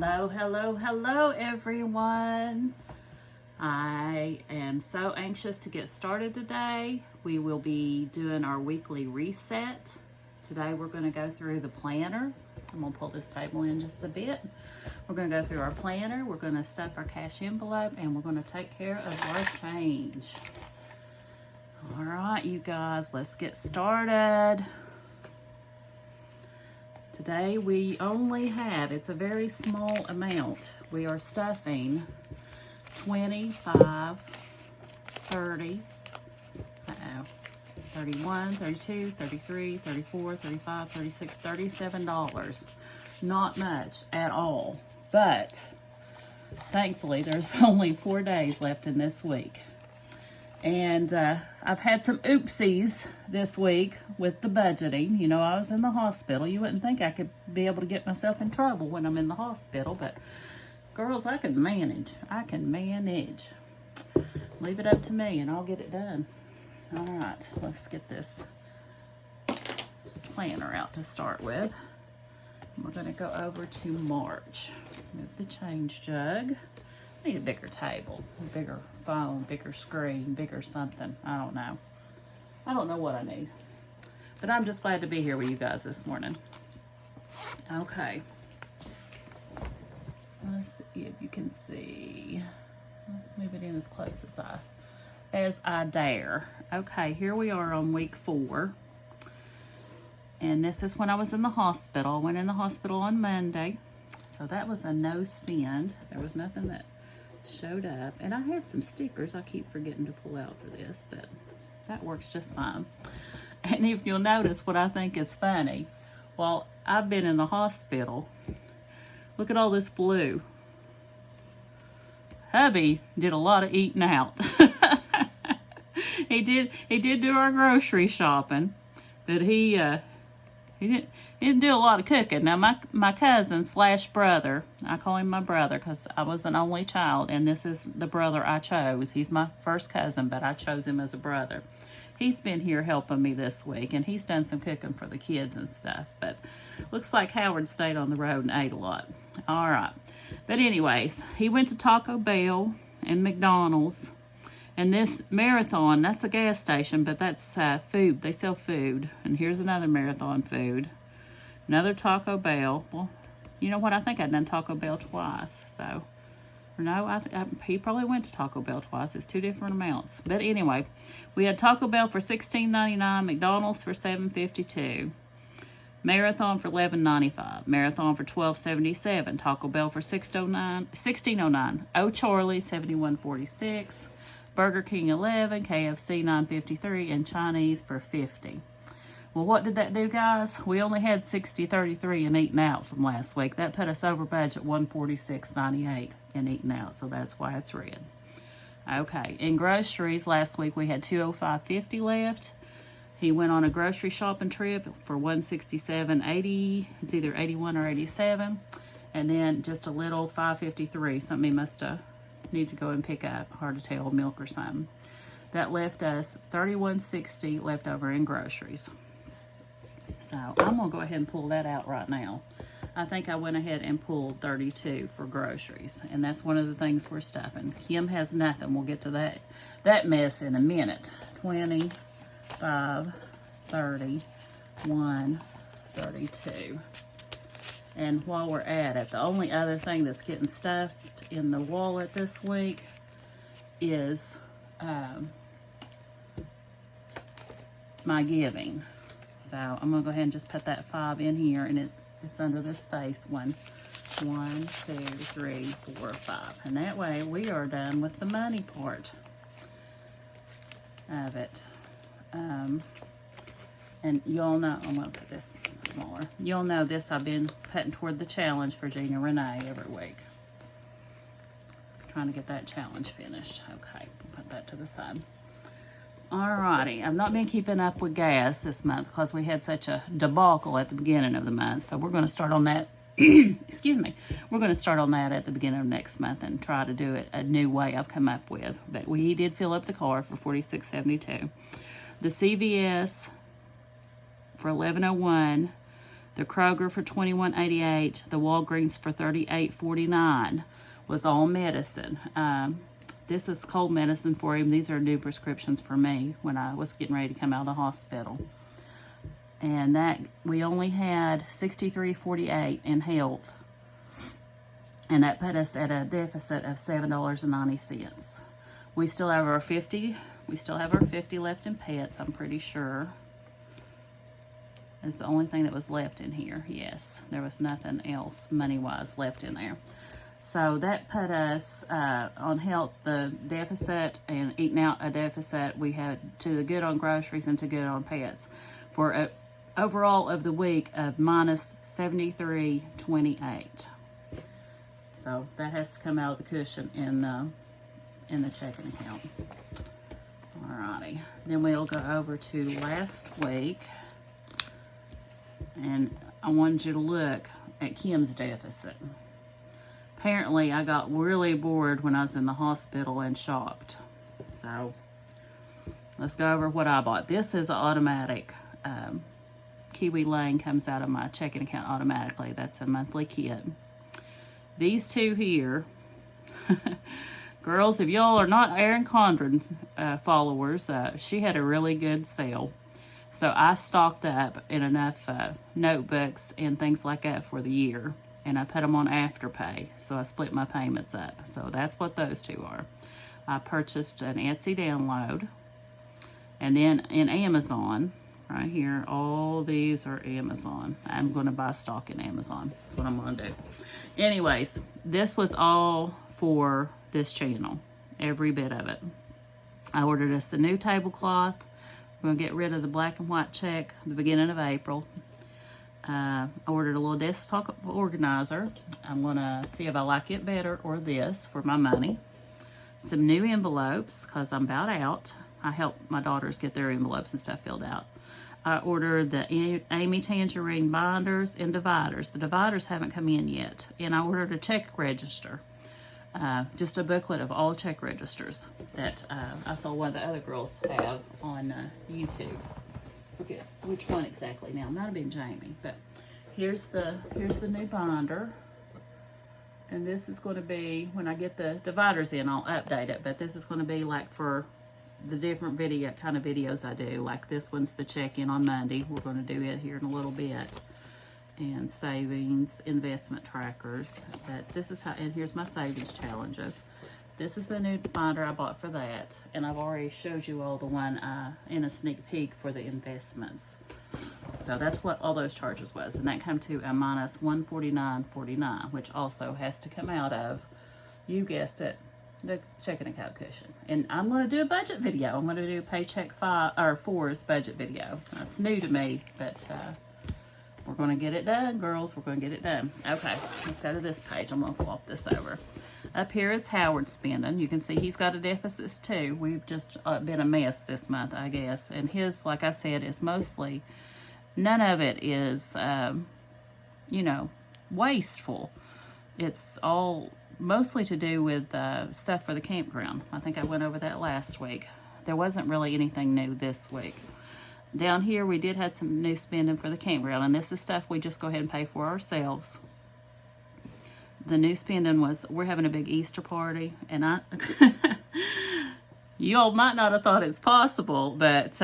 Hello, hello, hello, everyone. I am so anxious to get started today. We will be doing our weekly reset. Today we're going to go through the planner. I'm going to pull this table in just a bit. We're going to go through our planner. We're going to stuff our cash envelope, and we're going to take care of our change. All right, you guys, let's get started. Today we only have, it's a very small amount. We are stuffing 25, 30, 31, 32, 33, 34, 35, 36, $37. Not much at all. But thankfully there's only 4 days left in this week. And I've had some oopsies this week with the budgeting. You know, I was in the hospital. You wouldn't think I could be able to get myself in trouble when I'm in the hospital, but girls, I can manage. I can manage. Leave it up to me and I'll get it done. All right, let's get this planner out to start with. We're going to go over to March. Move the change jug. I need a bigger table, a bigger phone, bigger screen, bigger something. I don't know. I don't know what I need. But I'm just glad to be here with you guys this morning. Okay. Let's see if you can see. Let's move it in as close as I dare. Okay, here we are on week 4. And this is when I was in the hospital. I went in the hospital on Monday. So that was a no spend. There was nothing that showed up. And I have some stickers I keep forgetting to pull out for this, but that works just fine. And if you'll notice what I think is funny, well, I've been in the hospital. Look at all this blue. Hubby did a lot of eating out. He did do our grocery shopping, but he didn't do a lot of cooking. Now, my cousin / brother, I call him my brother because I was an only child, and this is the brother I chose. He's my first cousin, but I chose him as a brother. He's been here helping me this week, and he's done some cooking for the kids and stuff, but looks like Howard stayed on the road and ate a lot. All right. But anyways, he went to Taco Bell and McDonald's, and this Marathon, that's a gas station, but that's food. They sell food, and here's another Marathon food. Another Taco Bell. Well, you know what? I think I've done Taco Bell twice. So, or no, he probably went to Taco Bell twice. It's 2 different amounts. But anyway, we had Taco Bell for $16.99, McDonald's for $7.52, Marathon for $11.95, Marathon for $12.77, Taco Bell for $16.09, O'Charlie $71.46, Burger King $11, KFC $9.53, and Chinese for $50. Well, what did that do, guys? We only had $60.33 in eating out from last week. That put us over budget $146.98 in eating out, so that's why it's red. Okay, in groceries, last week we had $205.50 left. He went on a grocery shopping trip for $167.80. It's either 81 or 87. And then just a little $5.53, something he must need to go and pick up, hard to tell, milk or something. That left us $31.60 left over in groceries. So I'm going to go ahead and pull that out right now. I think I went ahead and pulled 32 for groceries, and that's one of the things we're stuffing. Kim has nothing. We'll get to that mess in a minute. 25, 30, 1, 32. And while we're at it, the only other thing that's getting stuffed in the wallet this week is my giving. So I'm going to go ahead and just put that 5 in here, and it's under this space. 1, 2, 3, 4, 5. And that way we are done with the money part of it. And you'll know, I'm going to put this smaller. You'll know this I've been putting toward the challenge for Gina Renee every week. Trying to get that challenge finished. Okay, we'll put that to the side. Alrighty, I've not been keeping up with gas this month because we had such a debacle at the beginning of the month. So we're going to start on that. Excuse me. We're going to start on that at the beginning of next month and try to do it a new way I've come up with. But we did fill up the car for $46.72. The CVS for $11.01. The Kroger for $21.88. The Walgreens for $38.49 was all medicine. This is cold medicine for him. These are new prescriptions for me when I was getting ready to come out of the hospital. And that we only had $63.48 in health. And that put us at a deficit of $7.90. We still have our 50. We still have our 50 left in pets, I'm pretty sure. It's the only thing that was left in here. Yes, there was nothing else money-wise left in there. So that put us on health, the deficit, and eating out a deficit. We had to the good on groceries and to good on pets for a overall of the week of minus $73.28. So that has to come out of the cushion in the checking account. Alrighty, then we'll go over to last week, and I wanted you to look at Kim's deficit. Apparently, I got really bored when I was in the hospital and shopped. So, let's go over what I bought. This is automatic. Kiwi Lane comes out of my checking account automatically. That's a monthly kit. These two here, girls, if y'all are not Erin Condren followers, she had a really good sale. So, I stocked up in enough notebooks and things like that for the year. And I put them on Afterpay, so I split my payments up. So that's what those two are. I purchased an Etsy download, and then in Amazon, right here, all these are Amazon. I'm going to buy stock in Amazon. That's what I'm going to do. Anyways, this was all for this channel, every bit of it. I ordered us a new tablecloth. We're going to get rid of the black and white check at the beginning of April. I ordered a little desktop organizer. I'm going to see if I like it better or this for my money. Some new envelopes because I'm about out. I help my daughters get their envelopes and stuff filled out. I ordered the Amy Tangerine binders and dividers. The dividers haven't come in yet. And I ordered a check register. Just a booklet of all check registers that I saw one of the other girls have on YouTube. Forget which one exactly now. It might have been Jamie, but here's the new binder, and this is going to be when I get the dividers in. I'll update it, but this is going to be like for the different kind of videos I do. Like this one's the check-in on Monday. We're going to do it here in a little bit, and savings, investment trackers. But this is how. And here's my savings challenges. This is the new binder I bought for that, and I've already showed you all the one in a sneak peek for the investments. So that's what all those charges was, and that come to a minus $149.49, which also has to come out of, you guessed it, the checking account cushion. And I'm going to do a budget video. I'm going to do Paycheck 4's budget video. That's new to me, but we're going to get it done, girls. We're going to get it done. Okay, let's go to this page. I'm going to flop this over. Up here is Howard spending. You can see he's got a deficit too. We've just been a mess this month, I guess. And his, like I said, is mostly, none of it is, you know, wasteful. It's all mostly to do with stuff for the campground. I think I went over that last week. There wasn't really anything new this week. Down here, we did have some new spending for the campground, and this is stuff we just go ahead and pay for ourselves. The new spending was, we're having a big Easter party, and you all might not have thought it's possible, but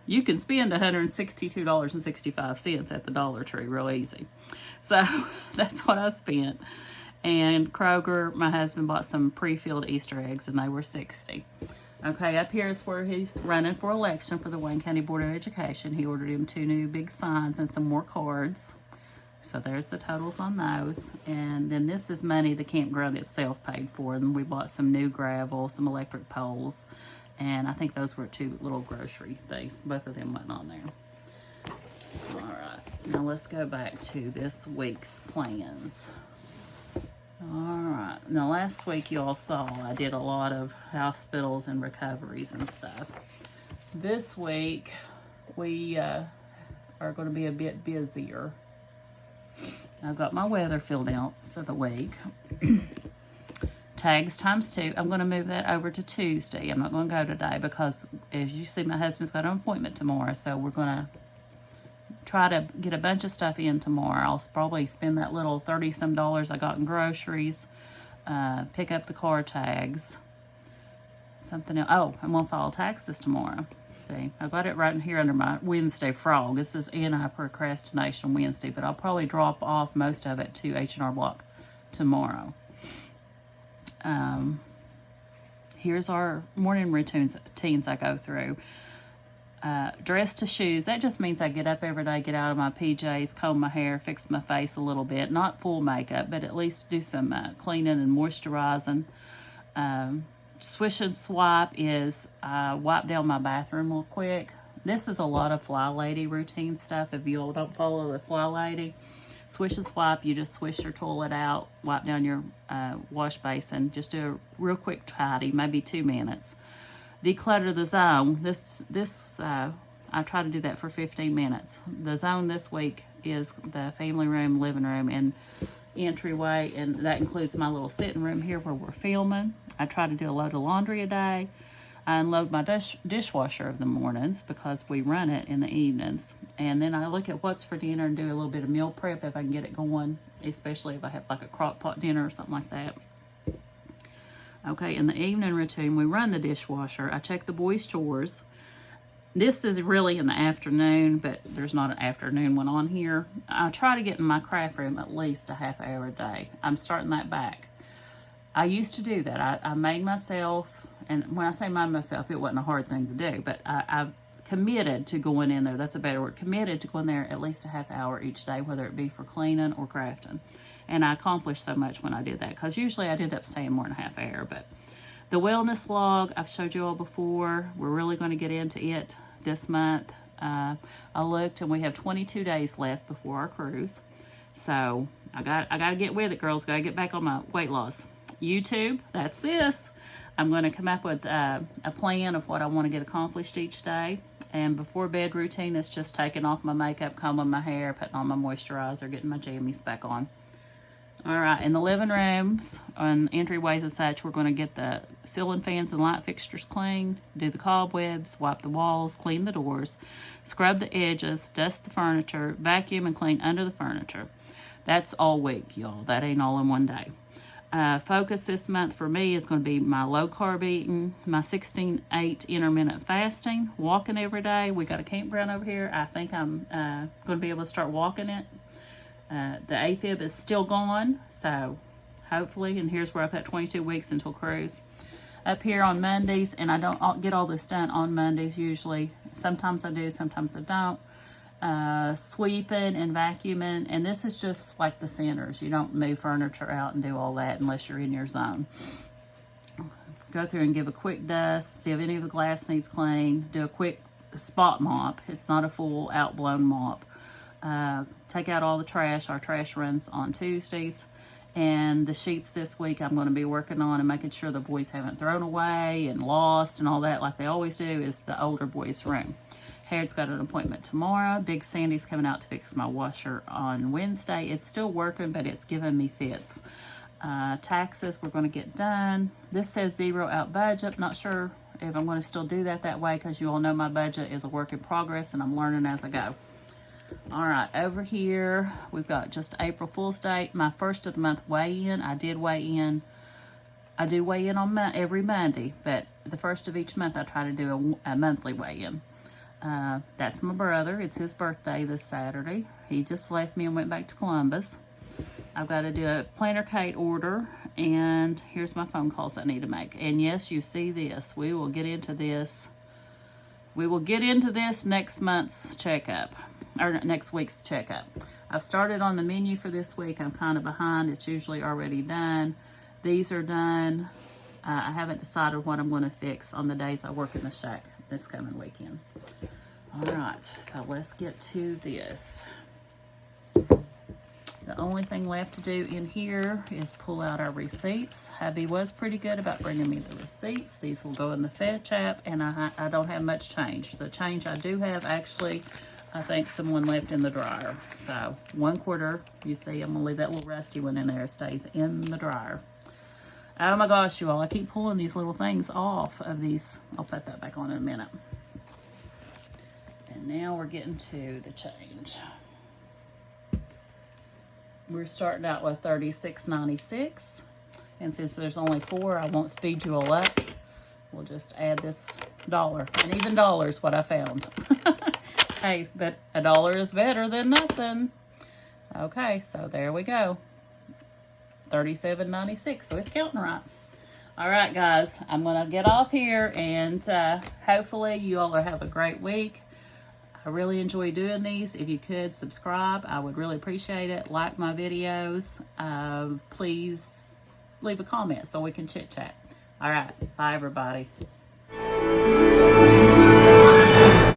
you can spend $162.65 at the Dollar Tree real easy. So that's what I spent. And Kroger, my husband bought some pre-filled Easter eggs, and they were $60. Okay, up here is where he's running for election for the Wayne County Board of Education. He ordered him 2 new big signs and some more cards. So there's the totals on those. And then this is money the campground itself paid for. And we bought some new gravel, some electric poles. And I think those were 2 little grocery things. Both of them went on there. All right. Now let's go back to this week's plans. All right. Now last week you all saw I did a lot of hospitals and recoveries and stuff. This week we are going to be a bit busier. I've got my weather filled out for the week. Tags ×2. I'm going to move that over to Tuesday. I'm not going to go today because, as you see, my husband's got an appointment tomorrow. So we're going to try to get a bunch of stuff in tomorrow. I'll probably spend that little 30-some dollars I got in groceries, pick up the car tags, something else. Oh, I'm gonna file taxes tomorrow. See, I got it right in here under my Wednesday frog. This is anti-procrastination Wednesday, but I'll probably drop off most of it to H&R Block tomorrow. Here's our morning routines I go through. Dress to shoes. That just means I get up every day, get out of my PJs, comb my hair, fix my face a little bit. Not full makeup, but at least do some cleaning and moisturizing. Swish and swipe is wipe down my bathroom real quick. This is a lot of Fly Lady routine stuff. If you all don't follow the Fly Lady, swish and swipe, you just swish your toilet out, wipe down your wash basin. Just do a real quick tidy, maybe 2 minutes. Declutter the zone. I try to do that for 15 minutes. The zone this week is the family room, living room, and entryway, and that includes my little sitting room here where we're filming. I try to do a load of laundry a day. I unload my dishwasher of the mornings because we run it in the evenings. And then I look at what's for dinner and do a little bit of meal prep if I can get it going, especially if I have like a crock pot dinner or something like that. Okay, in the evening routine, we run the dishwasher. I check the boys' chores. This is really in the afternoon, but there's not an afternoon one on here. I try to get in my craft room at least a half hour a day. I'm starting that back. I used to do that. I made myself, and when I say made myself, it wasn't a hard thing to do, but I've committed to going in there. That's a better word. Committed to going there at least a half hour each day, whether it be for cleaning or crafting. And I accomplished so much when I did that, because usually I'd end up staying more than a half hour. But the wellness log, I've showed you all before. We're really going to get into it this month. I looked, and we have 22 days left before our cruise. So I got to get with it, girls. Got to get back on my weight loss. YouTube, that's this. I'm going to come up with a plan of what I want to get accomplished each day. And before bed routine, it's just taking off my makeup, combing my hair, putting on my moisturizer, getting my jammies back on. All right, in the living rooms, on entryways and such, we're going to get the ceiling fans and light fixtures cleaned, do the cobwebs, wipe the walls, clean the doors, scrub the edges, dust the furniture, vacuum and clean under the furniture. That's all week, y'all. That ain't all in one day. Focus this month for me is going to be my low-carb eating, my 16-8 intermittent fasting, walking every day. We got a campground over here. I think I'm going to be able to start walking it. The AFib is still gone, so hopefully, and here's where I put 22 weeks until cruise. Up here on Mondays, and I don't get all this done on Mondays usually. Sometimes I do, sometimes I don't. Sweeping and vacuuming, and this is just like the centers. You don't move furniture out and do all that unless you're in your zone. Go through and give a quick dust, see if any of the glass needs clean, do a quick spot mop. It's not a full outblown mop. Take out all the trash. Our trash runs on Tuesdays. And the sheets this week I'm going to be working on and making sure the boys haven't thrown away and lost and all that like they always do is the older boys' room. Harrod's got an appointment tomorrow. Big Sandy's coming out to fix my washer on Wednesday. It's still working, but it's giving me fits. Taxes we're going to get done. This says zero out budget. Not sure if I'm going to still do that way because you all know my budget is a work in progress and I'm learning as I go. All right, over here we've got just April Fool's Day. My first of the month weigh-in. I did weigh in. I do weigh in on every Monday, but the first of each month I try to do a monthly weigh-in. That's my brother. It's his birthday this Saturday. He just left me and went back to Columbus. I've got to do a planner Kate order, and here's my phone calls I need to make. And yes, you see this. We will get into this. We will get into this next month's checkup, or next week's checkup. I've started on the menu for this week. I'm kind of behind. It's usually already done. These are done. I haven't decided what I'm going to fix on the days I work in the shack this coming weekend. All right, so let's get to this. The only thing left to do in here is pull out our receipts. Hubby was pretty good about bringing me the receipts. These will go in the fetch app, and I don't have much change. The change I do have, actually, I think someone left in the dryer. So 1/4, you see, I'm gonna leave that little rusty one in there. It stays in the dryer. Oh my gosh, you all, I keep pulling these little things off of these. I'll put that back on in a minute. And now we're getting to the change. We're starting out with $36.96. And since there's only 4, I won't speed you all up. We'll just add this $1. And even $1 what I found. Hey, but $1 is better than nothing. Okay, so there we go. $37.96, so it's counting right. All right, guys, I'm going to get off here, and hopefully you all have a great week. I really enjoy doing these. If you could subscribe, I would really appreciate it. Like my videos. Please leave a comment so we can chit chat. All right, bye everybody.